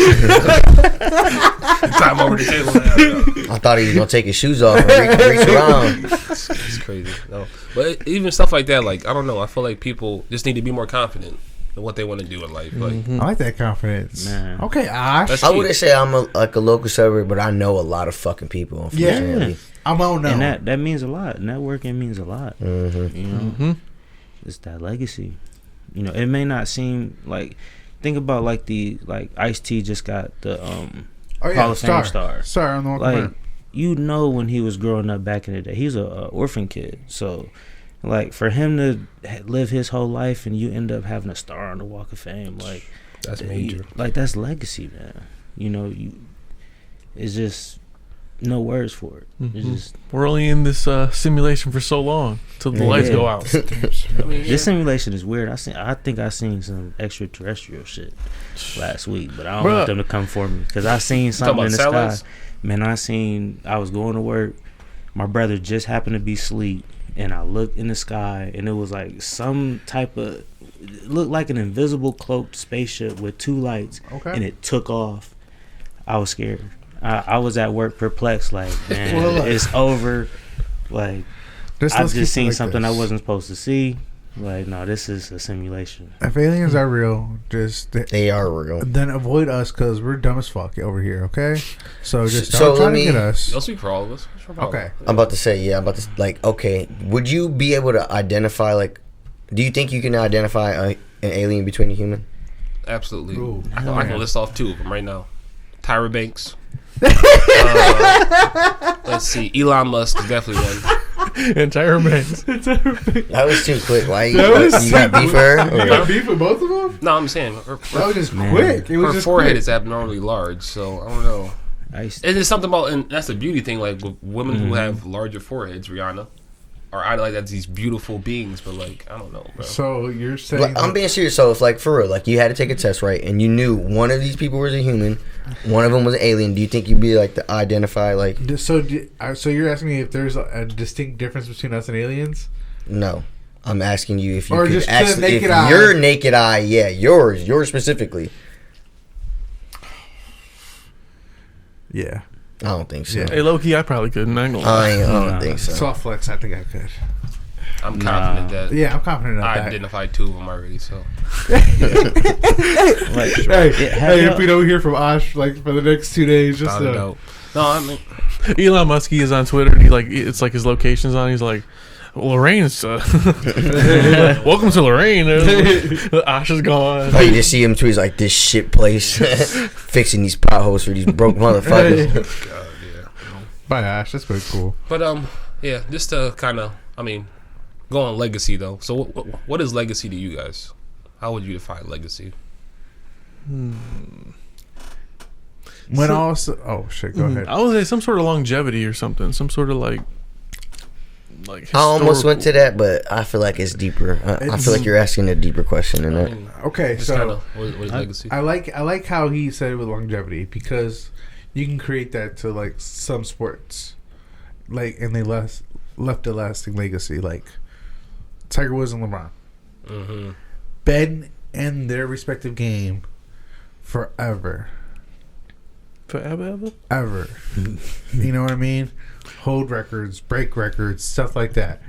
Time over the table now. I thought he was gonna take his shoes off and reach around. It's crazy. No, but even stuff like that, like I don't know. I feel like people just need to be more confident in what they want to do in life. Like, I like that confidence. Man. Okay, Ash. I wouldn't say I'm a local celebrity, but I know a lot of fucking people. Unfortunately. Yeah. I won't know. And that means a lot. Networking means a lot. You know, it's that legacy. You know, it may not seem like. Think about like Ice-T just got the Hall of Fame star. Star on the Walk of Like, Fame. you know, when he was growing up back in the day, he was a orphan kid. So, like, for him to live his whole life and you end up having a star on the Walk of Fame, like, that's major. Like, that's legacy, man. You know, it's just no words for it. It's just, we're only in this simulation for so long till the lights go out. This simulation is weird. I think I seen some extraterrestrial shit last week, but I don't want them to come for me because I seen something in the sky. Man, I was going to work. My brother just happened to be asleep, and I looked in the sky, and it was like some type of, it looked like an invisible cloaked spaceship with two lights, and it took off. I was scared. I was at work perplexed, like, man, it's over. Like, I just seen something I wasn't supposed to see. Like, no, this is a simulation. If aliens are real, they are real. Then avoid us because we're dumb as fuck over here. Okay, so just don't try to get us. They'll speak for all of us. Okay, I'm about to say, okay, would you be able to identify, like, do you think you can identify an alien between a human? Absolutely. Ooh, I can list off two of them right now. Tyra Banks. Let's see. Elon Musk is definitely one. And Tyra Banks. That was too quick. Why you got beef for her? You got beef with both of them? No, I'm saying that was just quick. Her forehead is abnormally large, so I don't know. It's just something about, and that's the beauty thing. Like with women who have larger foreheads, Rihanna, are idolized as these beautiful beings, but like I don't know, bro. So you're saying I'm being serious. So if like for real, like you had to take a test, right, and you knew one of these people was a human, one of them was an alien. Do you think you'd be like to identify like? So you're asking me if there's a distinct difference between us and aliens? No, I'm asking you if you or could just actually, if your naked eye, yours specifically. Yeah. I don't think so. Yeah. Hey, low key, I probably couldn't. I don't think so. Soft flex, I think I could. I'm confident that. Yeah, I'm confident I that. identified two of them already. So. Like, hey, if we don't hear from Ash like for the next 2 days, just no, I mean, Elon Musk is on Twitter. And it's like his location's on. He's like, Lorraine's. Welcome to Lorraine. Ash is gone. Oh, you just see him too. He's like this shit place, fixing these potholes for these broke motherfuckers. God, yeah. Bye, Ash. That's pretty cool. But yeah, just to kind of, go on legacy though. So what is legacy to you guys? How would you define legacy? Go ahead. I would say some sort of longevity or something. Some sort of like I almost went to that, but I feel like it's deeper. I feel like you're asking a deeper question than that. Okay, so what is legacy? I like how he said it with longevity because you can create that to like some sports, like and they left a lasting legacy, like Tiger Woods and LeBron. Been in their respective game forever. Forever. ever. You know what I mean? Hold records, break records, stuff like that.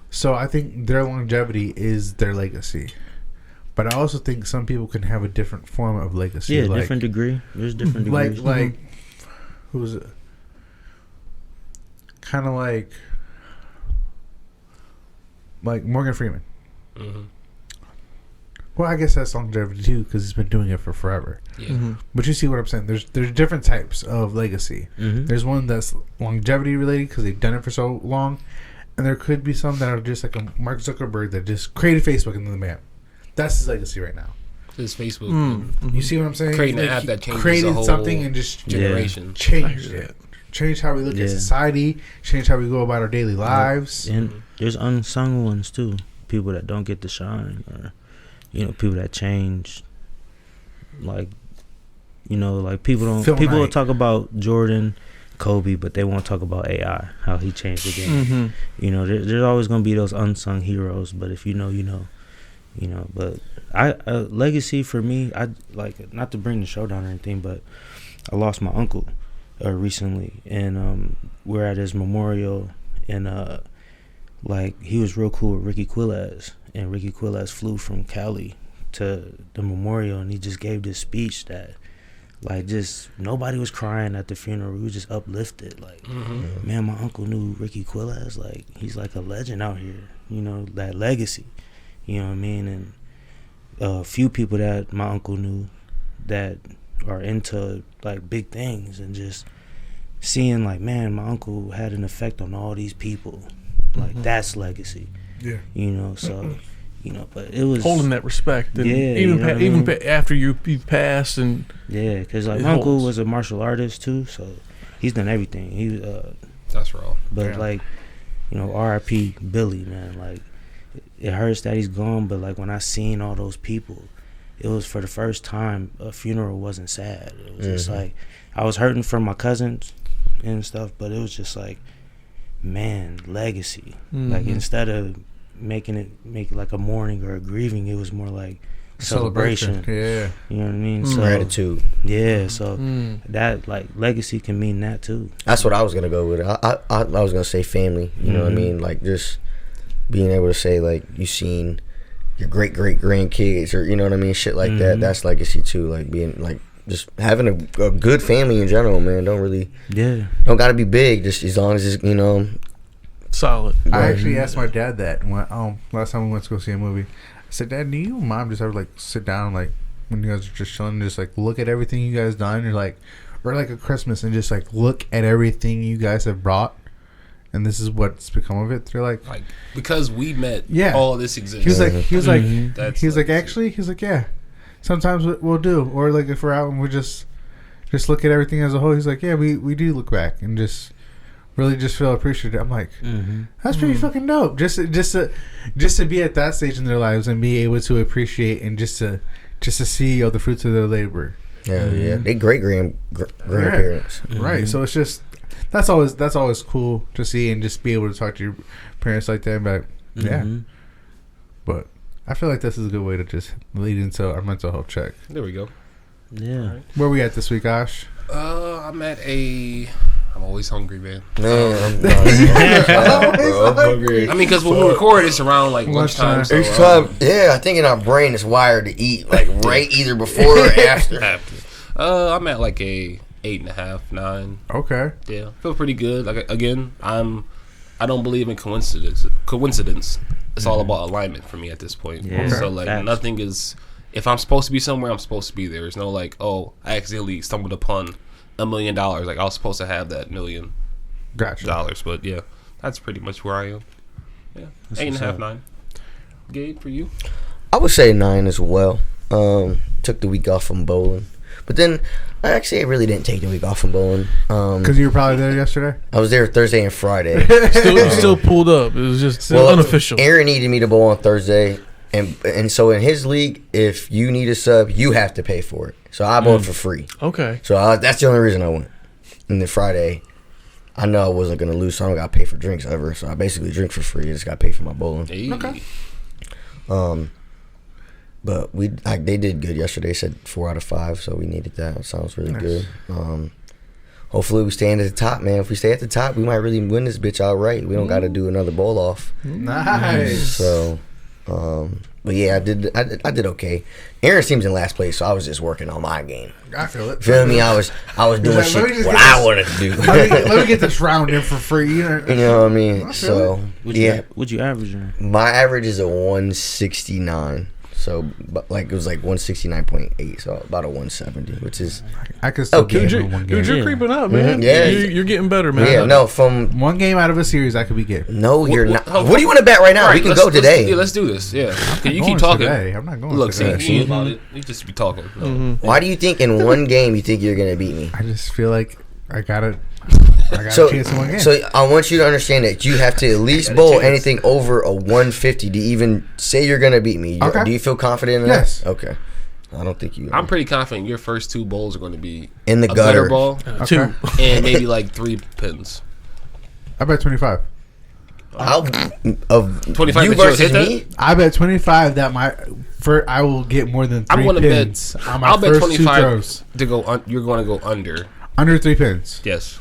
So I think their longevity is their legacy. But I also think some people can have a different form of legacy. Yeah, different degree. There's different degrees. Like who's it? Kind of like Morgan Freeman. Well, I guess that's longevity too, because he's been doing it for forever. Yeah. But you see what I'm saying? There's different types of legacy. There's one that's longevity related because they've done it for so long, and there could be some that are just like a Mark Zuckerberg that just created Facebook and then the man. That's his legacy right now. His Facebook. You see what I'm saying? Creating an app that changes created the whole something and just generation. Changed it. Changed how we look at society. Changed how we go about our daily lives. And there's unsung ones too. People that don't get to shine, or people that change. Like, like people don't. Phil People will Knight. talk about Jordan, Kobe, but they won't talk about AI, how he changed the game. There's always gonna be those unsung heroes. But if you know, you know. But legacy for me, I like, not to bring the show down or anything, but I lost my uncle recently, and we're at his memorial, and like, he was real cool with Ricky Quilez, and Ricky Quilez flew from Cali to the memorial, and he just gave this speech that, like, just nobody was crying at the funeral. We were just uplifted. Like, man, my uncle knew Ricky Quilez. Like, he's like a legend out here. That legacy. You know what I mean? And a few people that my uncle knew that are into, like, big things, and just seeing, like, man, my uncle had an effect on all these people. Like, that's legacy. Yeah. So, but it was Holding that respect. And Yeah, even after you've passed. And yeah, because, like, it my uncle holds. was a martial artist too, so he's done everything. He That's raw. but Yeah. like, R.I.P. Billy, man. Like, it hurts that he's gone, but like, when I seen all those people, it was, for the first time, a funeral wasn't sad. It was just like, I was hurting for my cousins and stuff, but it was just like, man, legacy. Like, instead of making it like a mourning or a grieving, it was more like celebration. Yeah. You know what I mean? So, Gratitude. yeah, so that, like, legacy can mean that too. That's what I was gonna go with. I was gonna say family. You know what I mean? Like, just being able to say, like, you seen your great grandkids, or you know what I mean, shit like that. That's legacy too. Like, being, like, just having a good family in general, man. Don't gotta be big. Just as long as it's solid. I actually asked my dad that when last time we went to go see a movie. I said, Dad, do you and Mom just ever, like, sit down, like, when you guys are just chilling, and just, like, look at everything you guys done, or like a Christmas, and just, like, look at everything you guys have brought, and this is what's become of it? They're like because we met, Yeah. all this exists. he was like That's he was like, legacy. actually, he's like, yeah, sometimes we'll do, or like, if we're out and we just look at everything as a whole. He's like, yeah, we do look back and just really just feel appreciative. I'm like, that's pretty fucking dope. Just to be at that stage in their lives and be able to appreciate, and just to see the fruits of their labor. yeah. They great grandparents. Right. So it's just that's always cool to see, and just be able to talk to your parents like that. But yeah, but I feel like this is a good way to just lead into our mental health check. There we go. Yeah. Where we at this week, Ash? I'm always hungry, man. Man, I'm hungry. I mean, because when we record, it's around like lunchtime. So, each time, I think in our brain it's wired to eat, like, right either before or after. I'm at like a 8.5, 9. Okay. Yeah, feel pretty good. Like, again, I don't believe in coincidence. It's all about alignment for me at this point. Yeah. So like, Facts. nothing is. If I'm supposed to be somewhere, I'm supposed to be there. There's no like, oh, I accidentally stumbled upon $1 million. Like, I was supposed to have that $1 million. Gotcha. But yeah, that's pretty much where I am. Yeah, That's 8.5, 9. Gabe, for you? I would say 9 as well. Took the week off from bowling, but then I really didn't take the week off from bowling. Because you were probably there yesterday. I was there Thursday and Friday. Still pulled up. It was just unofficial. Aaron needed me to bowl on Thursday, and so in his league, if you need a sub, you have to pay for it. So I bowled for free. Okay. So that's the only reason I went. And then Friday, I know I wasn't gonna lose, so I don't got to pay for drinks ever. So I basically drink for free. I just got to pay for my bowling. Hey. Okay. But they did good yesterday. Said 4 out of 5, so we needed that. It sounds really good. Hopefully we stay at the top, man. If we stay at the top, we might really win this bitch outright. We don't got to do another bowl off. Nice. So, but yeah, I did okay. Aaron seems in last place, so I was just working on my game. I feel it. Feel me? I was doing Let me shit just what get I this- wanted to do. Let me get this round in for free. You know what I mean? So yeah, What you averaging? my average is a 169. So, but like it was like 169.8, so about a 170, which is I could still Okay. get Dude, him in one dude, game. you're Yeah. creeping up, man. Yeah. You're getting better, man. yeah. No, from One game out of a series, I could be getting. no, you're not. What- What do you want to bet right now? We can let's- go today. Let's do this. Yeah, I'm you going keep talking. Today. I'm not going Look, see, today. you ain't about it. You just be talking. No. Why do you think in one game you think you're gonna beat me? I just feel like I got a So, chance in one game. so I want you to understand that you have to at least bowl anything over a 150 to even say you're gonna beat me. Okay. Do you feel confident in Yes. that? Okay. I don't think you. I'm pretty confident your first 2 bowls are going to be In the a gutter. gutter ball Okay. 2. and maybe like 3 pins. I bet 25. I'll of 25 you that you'll versus hit that? me. I bet 25 that I will get more than 3 I'm going to pins bet. on my I'll bet first 25 2 throws. to go. You're going to go under. Under 3 pins. Yes.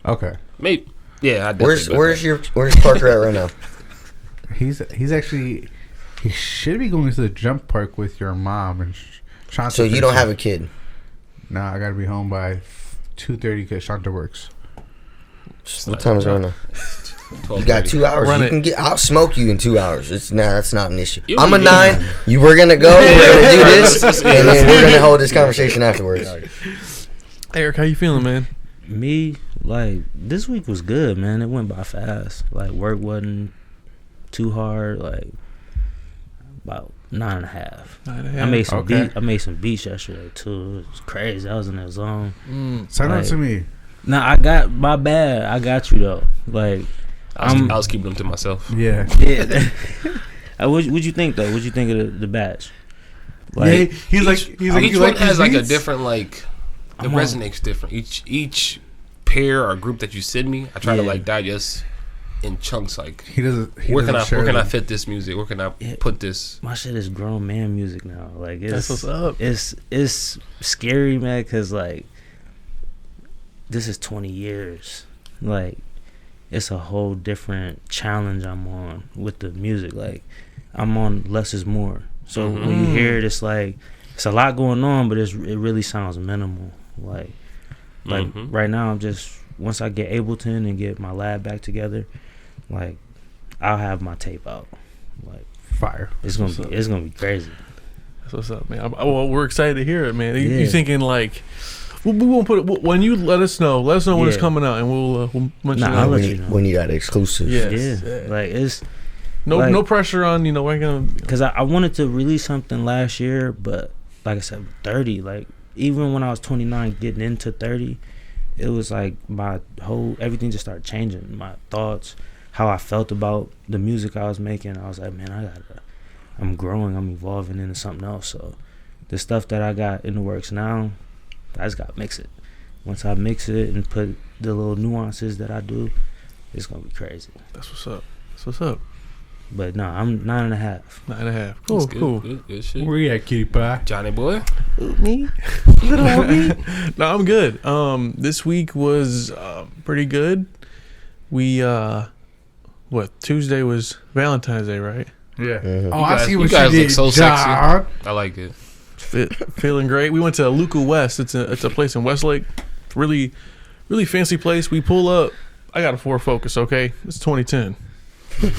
Okay. Maybe. Yeah. I definitely Where's Parker at right now? He's actually he should be going to the jump park with your mom and Shanta. So you don't have a kid. Nah, I gotta be home by 2:30 because Shanta works. What time is it right now? 12:30. You got 2 hours. Run You it. can get. I'll smoke you in 2 hours. That's not an issue. You I'm a don't 9. You were gonna go. We're gonna do this, and then we're gonna hold this conversation afterwards. Eric, how you feeling, man? Me, like, this week was good, man. It went by fast. Like, work wasn't too hard. Like, about 9.5. I made some Okay. I made some beats yesterday too. It was crazy. I was in that zone. Send Right. it to me. Nah, I got my bad. I got you though. Like, I was keeping them to myself. Yeah. yeah. What'd you think though? What'd you think of the batch? Yeah, he's like each you one like has these like a beats? different like. It I'm on- resonates different. Each pair or group that you send me, I try to Yeah. like digest in chunks. Like He doesn't. where can I them. fit this music? Where can I Yeah. put this? My shit is grown man music now. Like, That's what's up. It's scary, man, because like this is 20 years. Like, it's a whole different challenge I'm on with the music. Like, I'm on less is more. So when you hear it, it's like it's a lot going on, but it really sounds minimal. Like right now, I'm just, once I get Ableton and get my lab back together, like, I'll have my tape out. Like, Fire. it's gonna be crazy. That's what's up, man. Well, we're excited to hear it, man. You Yeah. thinking like, we won't put it when you let us know. Let us know when it's Yeah. coming out, and we'll mention Nah, I'll it. let We you need, know. we need that exclusive. Yes. Yeah, like, it's No, like- no pressure on, we're gonna. because I wanted to release something last year, but like I said, 30. Like, even when I was 29, getting into 30, it was like my whole everything just started changing. My thoughts, how I felt about the music I was making. I was like, man, I'm growing, I'm evolving into something else. So the stuff that I got in the works now, I just gotta mix it. Once I mix it and put the little nuances that I do, it's gonna be crazy. That's what's up. That's what's up. But no, I'm 9.5. 9.5. That's Cool, good, cool. good shit. Where you at, cutie pie? Johnny boy. Me? No, I'm good. This week was pretty good. We Tuesday was Valentine's Day, right? Yeah. Mhm. Oh, You I guys- see you what guys you look did, so sexy. John. I like it. Feeling great. We went to Luca West. It's a place in Westlake. Really, really fancy place. We pull up. I got a Ford Focus. Okay, it's 2010. All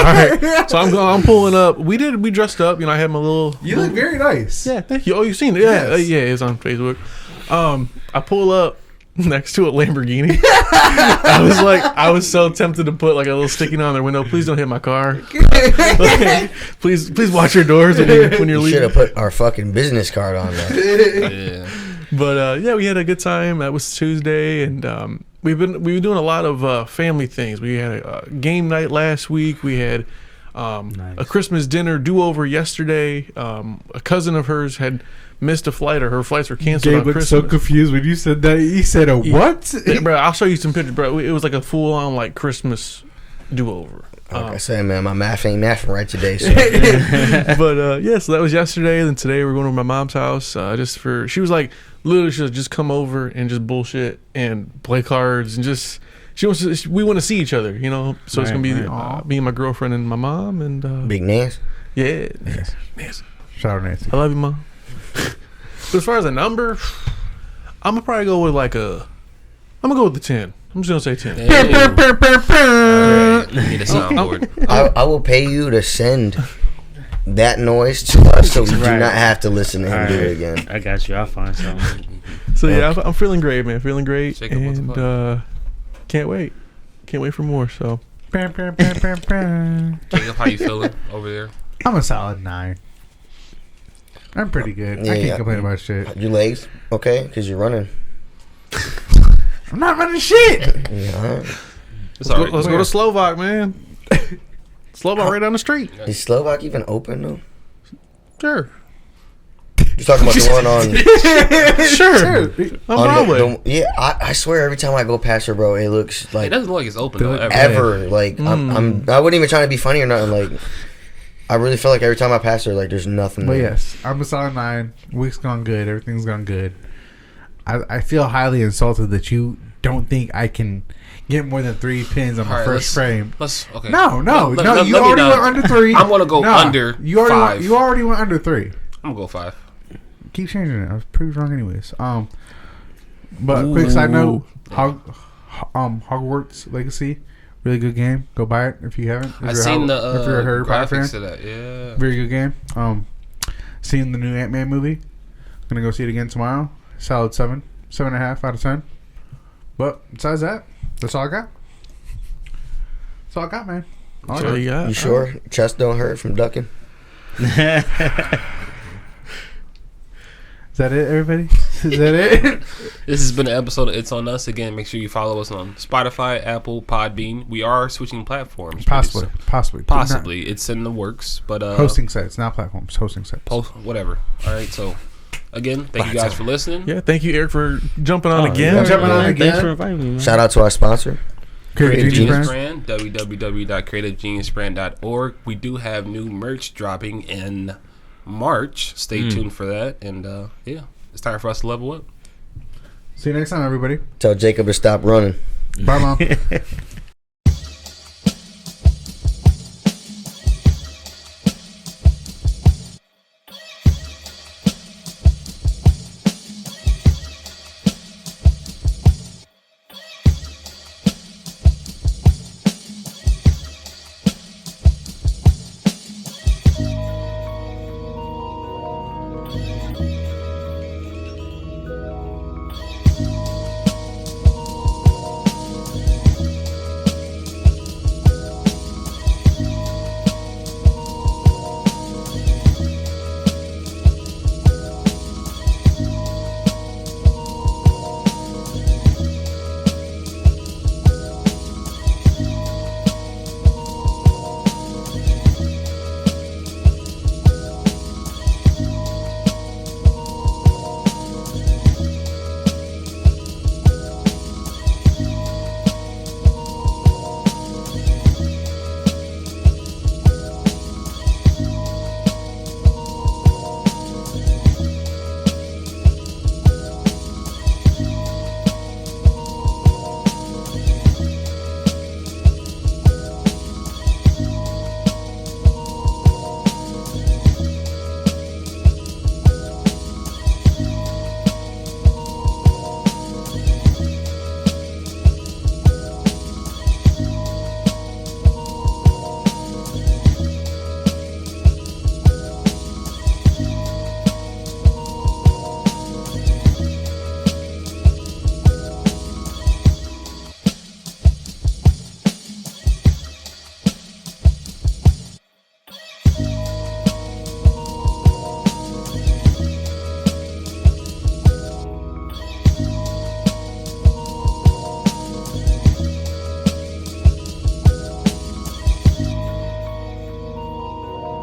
right, so I'm pulling up. We dressed up. I had my little. You look very nice. Yeah, thank you. Oh, you've seen it? Yeah, Yes. yeah, it's on Facebook. I pull up next to a Lamborghini. I was so tempted to put like a little sticky note on their window. Please don't hit my car. Like, please watch your doors when you're You should leaving. have put our fucking business card on there. Yeah. But yeah, we had a good time. That was Tuesday, and we've been doing a lot of family things. We had a game night last week. We had a Christmas dinner do-over yesterday. A cousin of hers had missed a flight, or her flights were canceled Gabe on looked Christmas. so confused when you said that. He said a what? Yeah, bro, I'll show you some pictures, bro. It was like a full-on like Christmas do-over. Like I said, man, my math ain't mathing right today. So. But yeah, so that was yesterday. Then today we're going to my mom's house. She was like, literally, she'll just come over and just bullshit and play cards and just. We want to see each other, you know. So it's gonna be me and my girlfriend and my mom and Big Nance. Yeah, Nancy. Shout out Nancy. I love you, mom. But as far as a number, I'm gonna probably go with I'm gonna go with the 10. I'm just gonna say 10. Hey. All right, you need a soundboard. I will pay you to send that noise to us so we do not have to listen to him do it again. I got you. I'll find something. So yeah, I'm feeling great, man. Feeling great, Jacob, what's and up? can't wait. Can't wait for more. So Jacob, how you feeling over there? I'm a solid 9. I'm pretty good. I can't complain about shit. Your legs okay? Because you're running. I'm not running shit. Yeah. It's all right. let's go to Slovak, man. Slovak right down the street. Is Slovak even open though? Sure. You're talking about the one on Sure. On Broadway. yeah, I swear every time I go past her, bro, it looks like It doesn't look like it's open though. ever. Like I wasn't even trying to be funny or nothing. Like I really feel like every time I pass her, like there's nothing. But there. yes, I'm a solid 9. Week's gone good. Everything's gone good. I feel highly insulted that you don't think I can get more than 3 pins on my first frame. Okay. No. Let You me already know. went under 3. I'm gonna go under You already 5. you already went under 3. I'm gonna go 5. Keep changing it. I was pretty wrong anyways. But quick side note, Hogwarts Legacy, really good game. Go buy it if you haven't. I've seen the if you're a Harry Potter graphics fan. of that. Yeah. Very good game. Seeing the new Ant-Man movie. Gonna go see it again tomorrow. Solid 7.5 out of 10. But besides that, that's all I got. That's all I got, man. All I got. You You sure? Chest don't hurt from ducking? Is that it, everybody? Is that it? This has been an episode of It's On Us. Again, make sure you follow us on Spotify, Apple, Podbean. We are switching platforms. Possibly. It's in the works. But hosting sites, not platforms. Hosting sites. Whatever. All right. So, again, thank you guys for listening. Yeah, thank you, Eric, for jumping on again. Yeah. Jumping on again. Thanks for inviting me, man. Shout out to our sponsor. Creative Genius Brand, www.creativegeniusbrand.org. We do have new merch dropping in March. Stay tuned for that. And yeah, it's time for us to level up. See you next time, everybody. Tell Jacob to stop running. Bye, Mom.